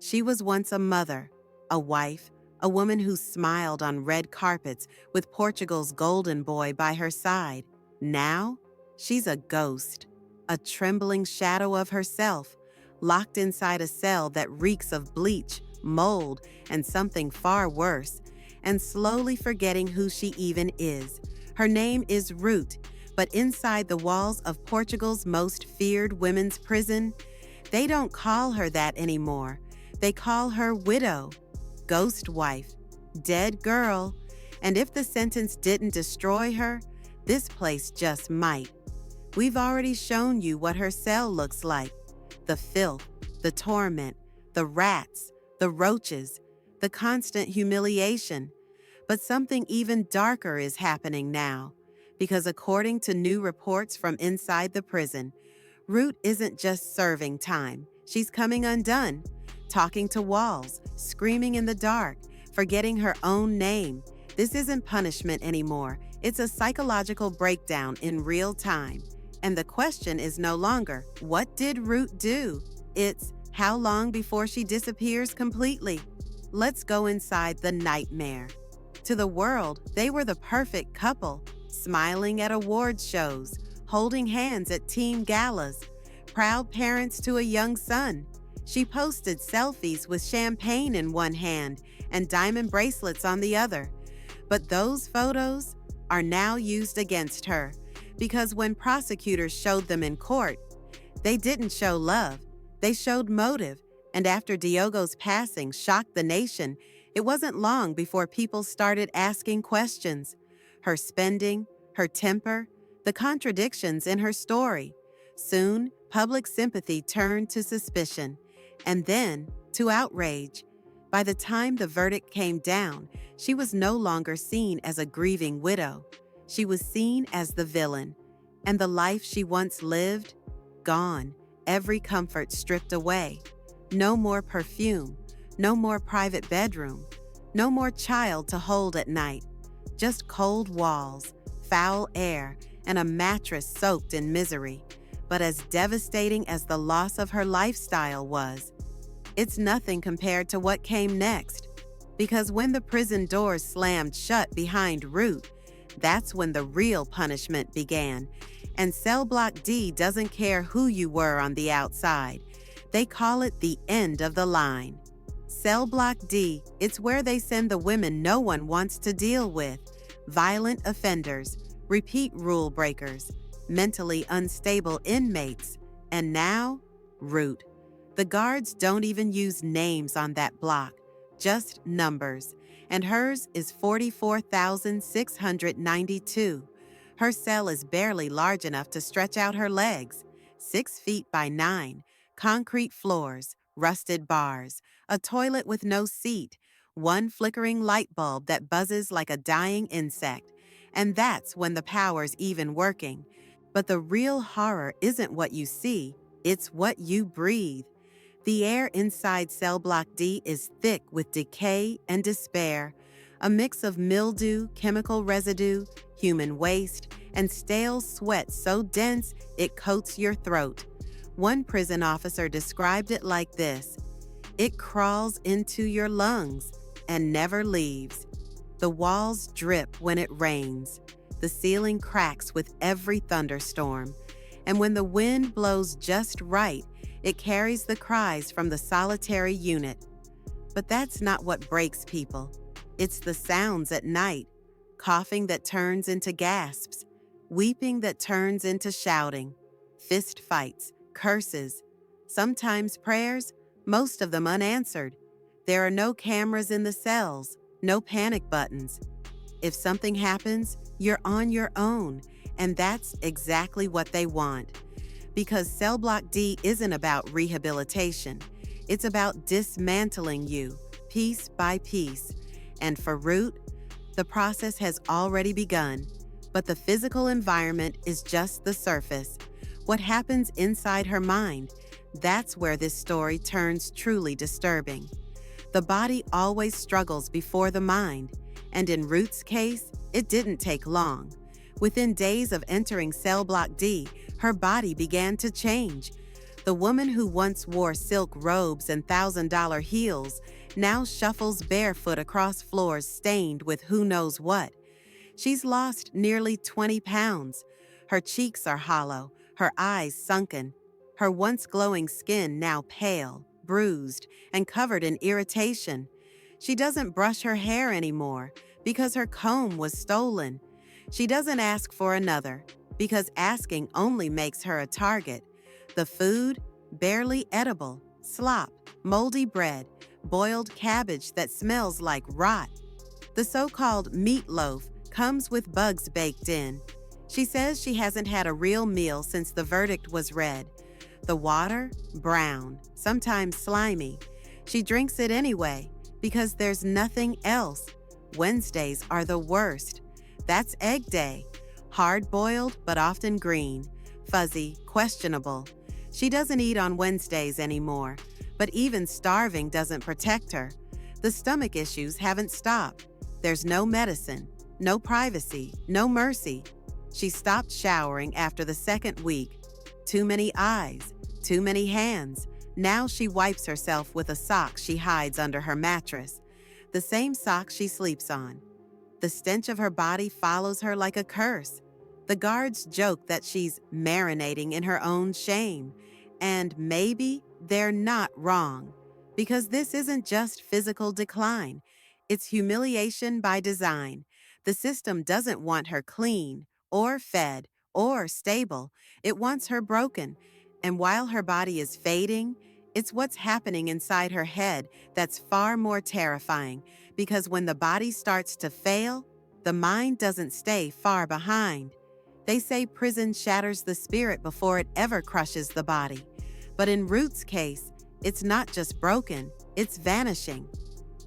She was once a mother, a wife, a woman who smiled on red carpets with Portugal's golden boy by her side. Now, she's a ghost, a trembling shadow of herself, locked inside a cell that reeks of bleach, mold, and something far worse, and slowly forgetting who she even is. Her name is Ruth, but inside the walls of Portugal's most feared women's prison, they don't call her that anymore. They call her widow, ghost wife, dead girl, and if the sentence didn't destroy her, this place just might. We've already shown you what her cell looks like. The filth, the torment, the rats, the roaches, the constant humiliation. But something even darker is happening now, because according to new reports from inside the prison, Ruth isn't just serving time. She's coming undone, talking to walls, screaming in the dark, forgetting her own name. This isn't punishment anymore. It's a psychological breakdown in real time. And the question is no longer, what did Ruth do? It's, how long before she disappears completely? Let's go inside the nightmare. To the world, they were the perfect couple, smiling at awards shows, holding hands at team galas, proud parents to a young son. She posted selfies with champagne in one hand and diamond bracelets on the other. But those photos are now used against her, because when prosecutors showed them in court, they didn't show love, they showed motive. And after Diogo's passing shocked the nation, it wasn't long before people started asking questions. Her spending, her temper, the contradictions in her story. Soon, public sympathy turned to suspicion, and then to outrage. By the time the verdict came down, she was no longer seen as a grieving widow. She was seen as the villain, and the life she once lived, gone, every comfort stripped away. No more perfume, no more private bedroom, no more child to hold at night. Just cold walls, foul air, and a mattress soaked in misery. But as devastating as the loss of her lifestyle was, it's nothing compared to what came next. Because when the prison doors slammed shut behind Ruth, that's when the real punishment began. And Cell Block D doesn't care who you were on the outside. They call it the end of the line. Cell Block D, it's where they send the women no one wants to deal with. Violent offenders, repeat rule breakers, mentally unstable inmates, and now, Ruth. The guards don't even use names on that block, just numbers, and hers is 44,692. Her cell is barely large enough to stretch out her legs, 6 feet by 9, concrete floors, rusted bars, a toilet with no seat, one flickering light bulb that buzzes like a dying insect, and that's when the power's even working. But the real horror isn't what you see, it's what you breathe. The air inside Cell Block D is thick with decay and despair, a mix of mildew, chemical residue, human waste, and stale sweat so dense it coats your throat. One prison officer described it like this: it crawls into your lungs and never leaves. The walls drip when it rains. The ceiling cracks with every thunderstorm. And when the wind blows just right, it carries the cries from the solitary unit. But that's not what breaks people. It's the sounds at night, coughing that turns into gasps, weeping that turns into shouting, fist fights, curses, sometimes prayers, most of them unanswered. There are no cameras in the cells, no panic buttons. If something happens, you're on your own, and that's exactly what they want. Because Cell Block D isn't about rehabilitation. It's about dismantling you, piece by piece. And for Ruth, the process has already begun. But the physical environment is just the surface. What happens inside her mind, that's where this story turns truly disturbing. The body always struggles before the mind. And in Ruth's case, it didn't take long. Within days of entering Cell Block D, her body began to change. The woman who once wore silk robes and $1,000 heels now shuffles barefoot across floors stained with who knows what. She's lost nearly 20 pounds. Her cheeks are hollow, her eyes sunken, her once glowing skin now pale, bruised, and covered in irritation. She doesn't brush her hair anymore because her comb was stolen. She doesn't ask for another because asking only makes her a target. The food, barely edible, slop, moldy bread, boiled cabbage that smells like rot. The so-called meatloaf comes with bugs baked in. She says she hasn't had a real meal since the verdict was read. The water, brown, sometimes slimy. She drinks it anyway because there's nothing else. Wednesdays are the worst. That's egg day. Hard-boiled but often green, fuzzy, questionable. She doesn't eat on Wednesdays anymore, but even starving doesn't protect her. The stomach issues haven't stopped. There's no medicine, no privacy, no mercy. She stopped showering after the second week. Too many eyes, too many hands. Now she wipes herself with a sock she hides under her mattress, the same sock she sleeps on. The stench of her body follows her like a curse. The guards joke that she's marinating in her own shame. And maybe they're not wrong, because this isn't just physical decline. It's humiliation by design. The system doesn't want her clean, or fed, or stable. It wants her broken. And while her body is fading, it's what's happening inside her head that's far more terrifying, because when the body starts to fail, the mind doesn't stay far behind. They say prison shatters the spirit before it ever crushes the body. But in Ruth's case, it's not just broken, it's vanishing.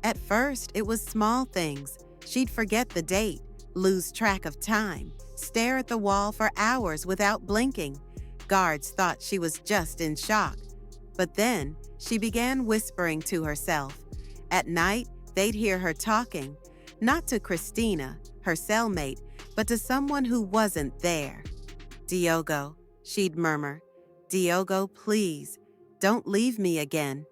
At first, it was small things. She'd forget the date, lose track of time, stare at the wall for hours without blinking. Guards thought she was just in shock. But then, she began whispering to herself. At night, they'd hear her talking, not to Christina, her cellmate, but to someone who wasn't there. "Diogo," she'd murmur. "Diogo, please, don't leave me again."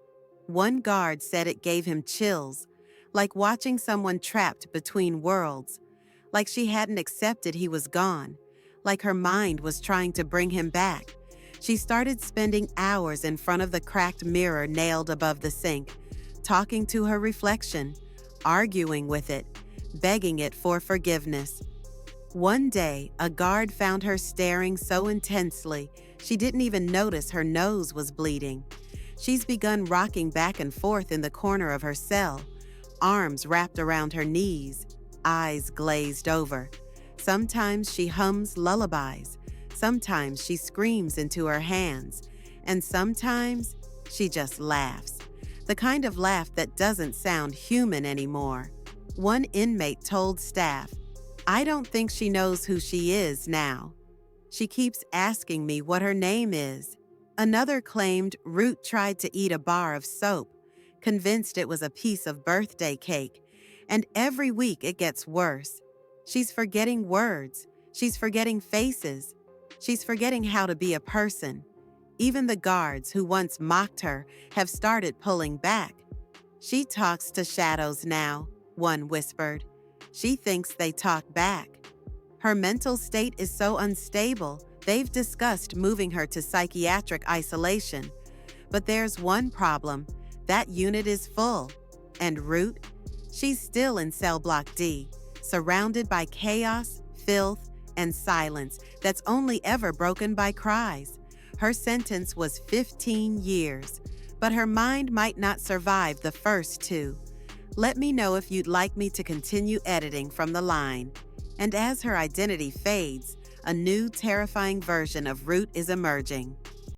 One guard said it gave him chills, like watching someone trapped between worlds, like she hadn't accepted he was gone, like her mind was trying to bring him back. She started spending hours in front of the cracked mirror nailed above the sink, talking to her reflection, arguing with it, begging it for forgiveness. One day, a guard found her staring so intensely, she didn't even notice her nose was bleeding. She's begun rocking back and forth in the corner of her cell, arms wrapped around her knees, eyes glazed over. Sometimes she hums lullabies, sometimes she screams into her hands, and sometimes she just laughs. The kind of laugh that doesn't sound human anymore. One inmate told staff, "I don't think she knows who she is now. She keeps asking me what her name is." Another claimed Ruth tried to eat a bar of soap, convinced it was a piece of birthday cake, and every week it gets worse. She's forgetting words. She's forgetting faces. She's forgetting how to be a person. Even the guards who once mocked her have started pulling back. "She talks to shadows now," one whispered. She thinks they talk back. Her mental state is so unstable, they've discussed moving her to psychiatric isolation. But there's one problem. That unit is full. And Ruth? She's still in cell block D, surrounded by chaos, filth, and silence that's only ever broken by cries. Her sentence was 15 years, but her mind might not survive the first 2. Let me know if you'd like me to continue editing from the line. And as her identity fades, a new terrifying version of Ruth is emerging.